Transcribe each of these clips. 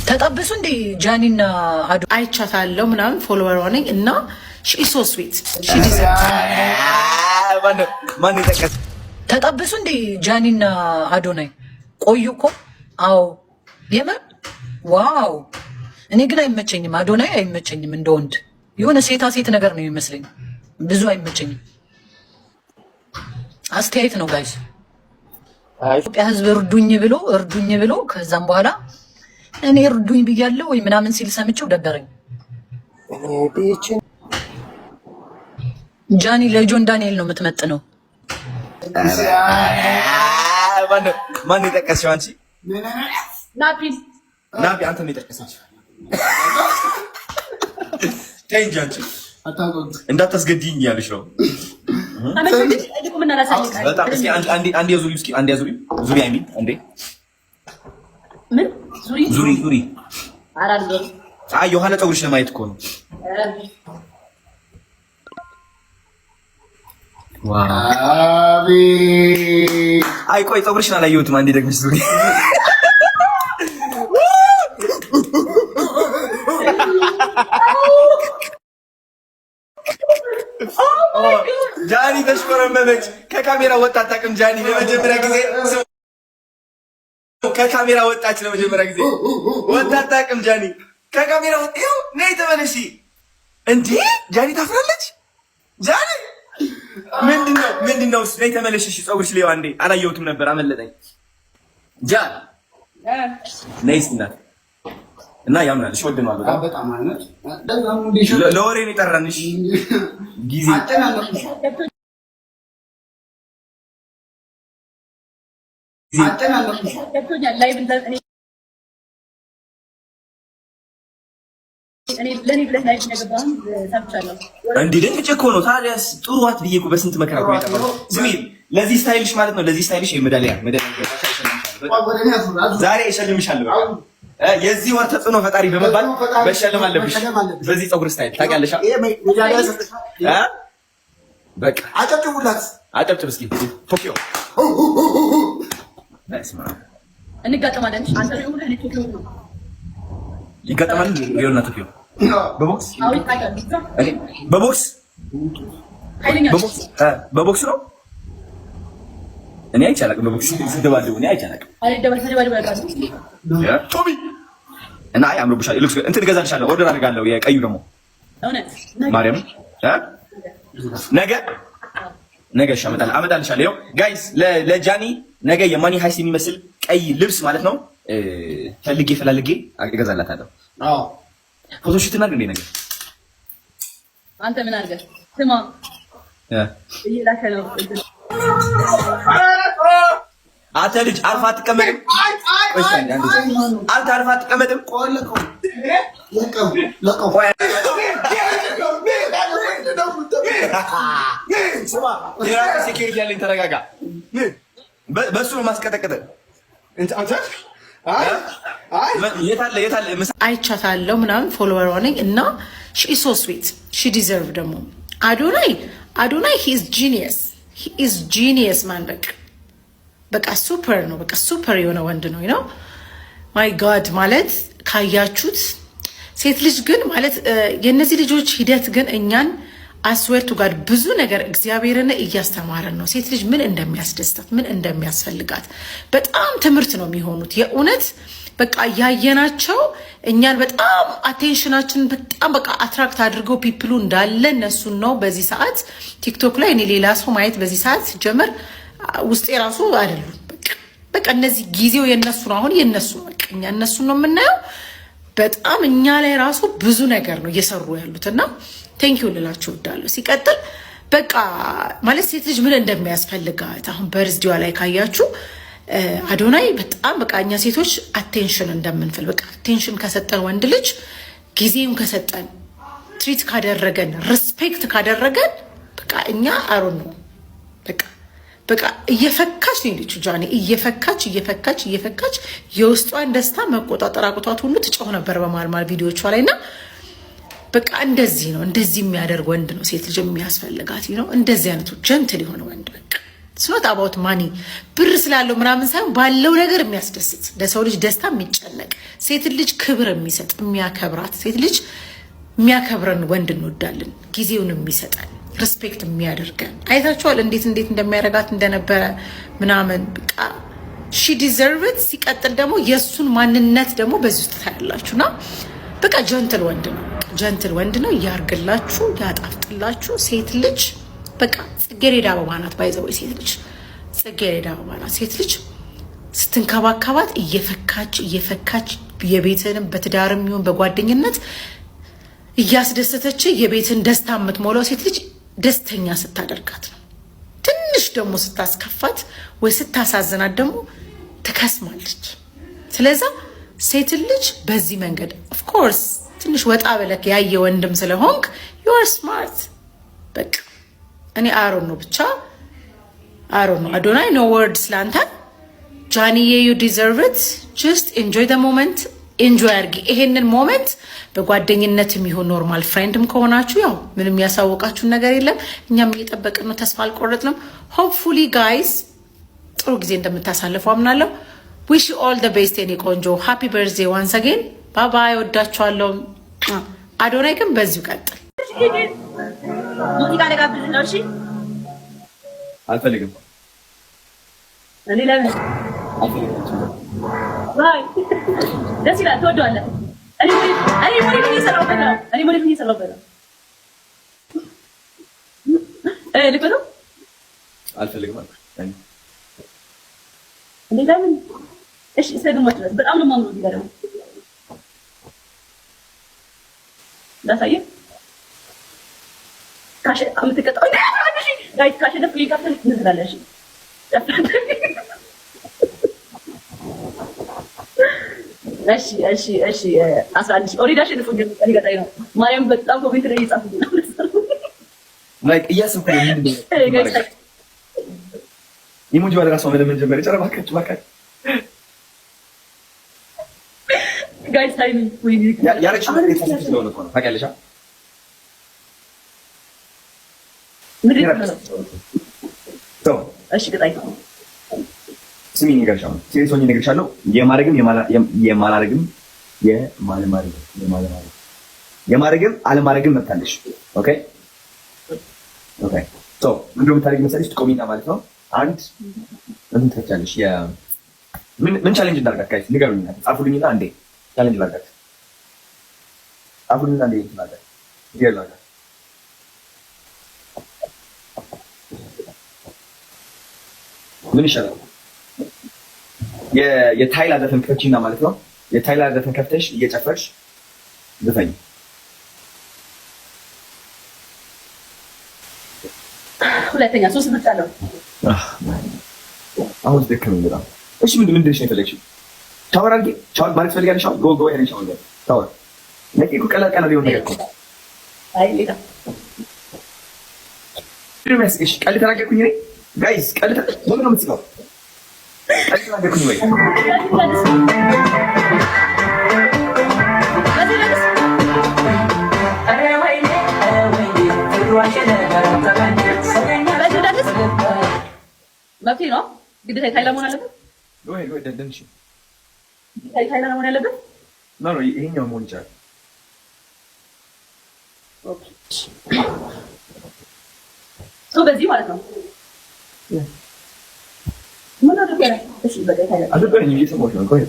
ተጠብሱ እንዴ ጃኒና አዶ አይቻታለሁ ምናምን ፎሎወር ነኝ እና ሺ ሶ ስዊት ሺ ዲዝ ማን ይጠቀስ ተጠብሱ እንዴ ጃኒና አዶናይ ቆዩ እኮ አዎ የምር ዋው እኔ ግን አይመቸኝም አዶናይ አይመቸኝም እንደ ወንድ የሆነ ሴታ ሴት ነገር ነው የሚመስለኝ ብዙ አይመቸኝም አስተያየት ነው ጋይስ ኢትዮጵያ ህዝብ እርዱኝ ብሎ ከዛም በኋላ እኔ እርዱኝ ብያለሁ ወይ ምናምን ሲል ሰምቼው ደበረኝ። ጃኒ ለጆን ዳንኤል ነው የምትመጥነው። ማን የጠቀስሽው አንቺ? ናቢ አንተ ነው የጠቀሰችው። ተይ እንጂ አንቺ እንዳታስገድኝ እያለች ነው። በጣም እስኪ አንዴ ዙሪ እስኪ አንዴ ዙሪ አይሚን አንዴ ምን ዙሪ አይ የኋላ ፀጉርሽ ለማየት እኮ ነው። አይ ቆይ ፀጉርሽን አላየሁትም። አንዴ ደግመሽ ዙሪ። ጃኒ ተሽኮረመመች። ከካሜራ ወጣ አታውቅም። ጃኒ ለመጀመሪያ ጊዜ ከካሜራ ወጣች። ለመጀመሪያ ጊዜ ወጣ አታውቅም። ጃኒ ከካሜራ ወጣ። ይኸው ነይ ተመለሺ። እንዴ ጃኒ ታፍራለች። ጃኒ ምንድነው? ነይ ተመለሺ። እሺ ፀጉርሽ ላይ አንዴ አላየሁትም ነበር አመለጠኝ። ጃኒ ነይ እስኪ እና ያምናልሽ ወደናል በጣም ማለት ለወሬ ነው የጠራንሽ ጊዜ እንዴ ደንግጬ እኮ ነው። ታዲያስ ጥሩዋት ብዬ እኮ በስንት መከራ እኮ የጠራሁት። ዝም ለዚህ ስታይልሽ ማለት ነው። ለዚህ ስታይልሽ የሜዳሊያ ዛሬ እሸልምሻለሁ። የዚህ ወር ተጽዕኖ ፈጣሪ በመባል መሸለም አለብሽ። በዚህ ፀጉር ስታይል ታውቂያለሽ። በቃ አጨብጭቡላት። አጨብጭብ እስኪ ቶኪዮ እንጋጠማለን። አንተ ነው ሁሉ እኔ ቶኪዮ ነው ይጋጠማል። ይኸውና ቶኪዮ በቦክስ በቦክስ ነው። እኔ አይቻልም በቦክስ ሲደባደቡ እኔ አይቻልም። ቶሚ እና አይ አምሮብሻል። ልክስ እንትን እገዛልሻለሁ። ኦርደር አድርጋለሁ። የቀዩ ደግሞ እውነት ማርያም ነገ አመጣልሻለሁ። ይኸው ጋይስ ለጃኒ ነገ የማኒ ሃይስ የሚመስል ቀይ ልብስ ማለት ነው ፈላልጌ እገዛላታለሁ። አዎ ፎቶ ሹት እናድርግ እንዴ ነገር አንተ ምን አድርገህ ስማ እየላከ ነው። አንተ ልጅ አርፋ አትቀመጥም? አንተ አርፋ አትቀመጥም? ስማ የራቀ ሴኩሪቲ ያለኝ ተረጋጋ። በሱ ነው ማስቀጠቀጠ። የታለ አይቻታለሁ ምናምን ፎሎወር ነኝ እና ሺ ሶ ስዊት ሺ ዲዘርቭ ደግሞ አዶናይ ሂ ኢዝ ጂኒየስ ማን በቃ ሱፐር ነው። በቃ ሱፐር የሆነ ወንድ ነው ነው ማይ ጋድ ማለት ካያችሁት ሴት ልጅ ግን ማለት የነዚህ ልጆች ሂደት ግን እኛን አስዌርቱ ጋር ብዙ ነገር እግዚአብሔርን እያስተማረን ነው። ሴት ልጅ ምን እንደሚያስደስታት ምን እንደሚያስፈልጋት በጣም ትምህርት ነው የሚሆኑት። የእውነት በቃ ያየናቸው እኛን በጣም አቴንሽናችን በጣም በቃ አትራክት አድርገው ፒፕሉ እንዳለ እነሱን ነው። በዚህ ሰዓት ቲክቶክ ላይ እኔ ሌላ ሰው ማየት በዚህ ሰዓት ሲጀመር ውስጤ ራሱ አይደሉም። በቃ እነዚህ ጊዜው የነሱ ነው። አሁን የነሱ በቃ እኛ እነሱን ነው የምናየው። በጣም እኛ ላይ ራሱ ብዙ ነገር ነው እየሰሩ ያሉትና ቴንኪው ልላችሁ እወዳለሁ። ሲቀጥል በቃ ማለት ሴት ልጅ ምን እንደሚያስፈልጋት አሁን በርዝዲዋ ላይ ካያችሁ አዶናይ በጣም በቃ እኛ ሴቶች አቴንሽን እንደምንፈል በቃ አቴንሽን ከሰጠን ወንድ ልጅ ጊዜውን ከሰጠን ትሪት ካደረገን ሪስፔክት ካደረገን በቃ እኛ አሮን ነው በቃ እየፈካች ነው ልጅ ጃኒ እየፈካች የውስጧን ደስታ መቆጣጠር አቅቷት ሁሉ ትጮህ ነበር በማልማል ቪዲዮቿ ላይና በቃ እንደዚህ ነው። እንደዚህ የሚያደርግ ወንድ ነው ሴት ልጅ የሚያስፈልጋት ነው። እንደዚህ አይነቱ ጀንትል የሆነ ወንድ በቃ ስኖት አባውት ማኒ ብር ስላለው ምናምን ሳይሆን ባለው ነገር የሚያስደስት ለሰው ልጅ ደስታ የሚጨነቅ ሴት ልጅ ክብር የሚሰጥ የሚያከብራት ሴት ልጅ የሚያከብረን ወንድ እንወዳለን። ጊዜውን የሚሰጠን ሪስፔክት የሚያደርገን አይታችኋል፣ እንዴት እንደሚያደርጋት እንደነበረ ምናምን በቃ ሺ ዲዘርቭት። ሲቀጥል ደግሞ የእሱን ማንነት ደግሞ በዚህ ውስጥ ታያላችሁና በቃ ጀንትል ወንድ ነው። ያርግላችሁ፣ ያጣፍጥላችሁ። ሴት ልጅ በቃ ጽጌረዳ አበባ ናት። ባይዘው ሴት ልጅ ጽጌረዳ አበባ ናት። ሴት ልጅ ስትንከባከባት እየፈካች የቤትንም በትዳርም ይሁን በጓደኝነት እያስደሰተች የቤትን ደስታ የምትሞላው ሴት ልጅ ደስተኛ ስታደርጋት ነው። ትንሽ ደግሞ ስታስከፋት ወይ ስታሳዝናት ደግሞ ትከስማለች። ስለዛ ሴት ልጅ በዚህ መንገድ ኦፍኮርስ ትንሽ ወጣ ብለክ ያየ ወንድም ስለሆንክ ዩ አር ስማርት። በቃ እኔ አሮን ነው ብቻ አሮን ነው አዶናይ ኖ ወርድ ስላንተ ጃኒዬ ዩ ዲዘርቭ ኢት ጀስት ኢንጆይ ዘ ሞመንት ኢንጆይ አድርጊ ይሄንን ሞመንት። በጓደኝነት የሚሆን ኖርማል ፍሬንድም ከሆናችሁ ያው ምንም ያሳወቃችሁን ነገር የለም። እኛም እየጠበቅን ነው፣ ተስፋ አልቆረጥንም። ሆፕፉሊ ጋይስ ጥሩ ጊዜ እንደምታሳልፉ አምናለሁ። ዊሽ ዩ ኦል ዘ ቤስት የኔ ቆንጆ። ሃፒ በርዝዴ ዋንስ አጌን ባይ ባይ። ወዳችኋለሁ። አዶናይ ግን በዚሁ ቀጥል። ሙዚቃ ለጋብዝ ነው። እሺ አልፈልግም። እኔ ለምን ባይ ደስ ይላል። ትወደዋለህ። እኔ ሞዴል እየሰራሁበት ነው። ልክ ነው። አልፈልግም አልኩ። እንዴ ለምን? እሺ ሰግሞት ድረስ በጣም ነው የማምነው። እዚህ ጋር ደግሞ ላሳየህ ካሽ አምትቀጣው ጋይስ ካሸነፍ ሊካፈል እንዝላለሽ። እሺ 11 ኦሪዳ ሸንፎ ሊቀጣይ ነው። ማርያም በጣም ኮሜንት ላይ እየጻፉልኝ ነው። ላይክ እያሰብኩ ነው። ምንድን ነው ኢሞጂ ወደ ራሱ መለመን ጀመረ። ጨረባ ከጭባካል ጋይስ ታይም ወይ ያረችው ነገር የተፈጠረ ስለሆነ እኮ ነው። ታውቂያለሽ? ምንድን ነው? እሺ ቅጣይ ስሚ ንገርሻው ሲሪየስ ሆኜ ንገርሻለሁ። የማድረግም አለማድረግም መብታለሽ። ኦኬ ሶ ምንድን ነው የምታደርጊው መሰለሽ? ትቆሚና ማለት ነው አንድ እንትን ትፈቻለሽ። ምን ቻሌንጅ እንዳደርጋት ጋይስ ንገሩኝና ጻፉልኝና አንዴ ቻሌንጅ ላድርጋት። ጻፉልኝና አንዴ ላድርጋት ይላል። ምን ይሻላል? የታይላ ዘፈን ከፍቺና ማለት ነው። የታይላ ዘፈን ከፍተሽ እየጨፈርሽ ዘፈኝ። ሁለተኛ ሶስት ምርጫ አለው። አሁን ደከመኝ በጣም። እሺ ምንድን ነው የፈለግሽው? ሻወር አድርጊ። ሻወር ማለት ትፈልጊያለሽ? ጎ ሄደን ሻወር ሻወር ለቂ እኮ ቀላል ሊሆን ነገር እኮ። አይ ሌላ ምንም ያስቅሽ? ቀልድ ተናገርኩኝ እኔ ጋይስ። ቀልድ ምን ነው የምትስቀው? ቀልድ ተናገርኩኝ ወይ? መብቴ ነው። ግዴታ ታይላ መሆን አለበት ወይ ደንደንሽ ታይላ መሆን አለበት ነው። ይሄኛው መሆን ይችላል። ኦኬ ሶ በዚህ ማለት ነው። ምን አደረገ? እሺ በቃ ታይላ አደረገኝ እየሰማሁሽ ነው። ቆይ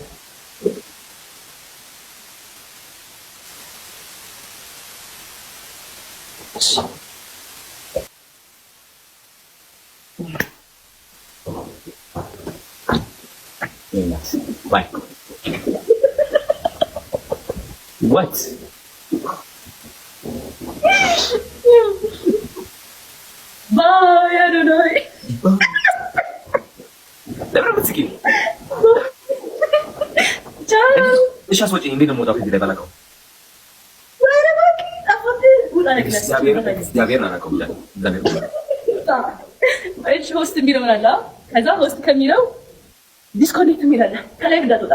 Bye. What? Bye, I don't know. ለምን ምትስቂ? ቻው። እሺ አስወጪኝ። እንዴት ነው የምወጣው ከዚህ ላይ ባላውቀው? ወይኔ ባኪ አፎት ውጣ ለክለስ እግዚአብሔር ናናቀው ብቻ እግዚአብሔር እሺ ሆስት የሚለው አለ። ከዛ ሆስት ከሚለው ዲስኮኔክት የሚላለ ከላይ እንዳትወጣ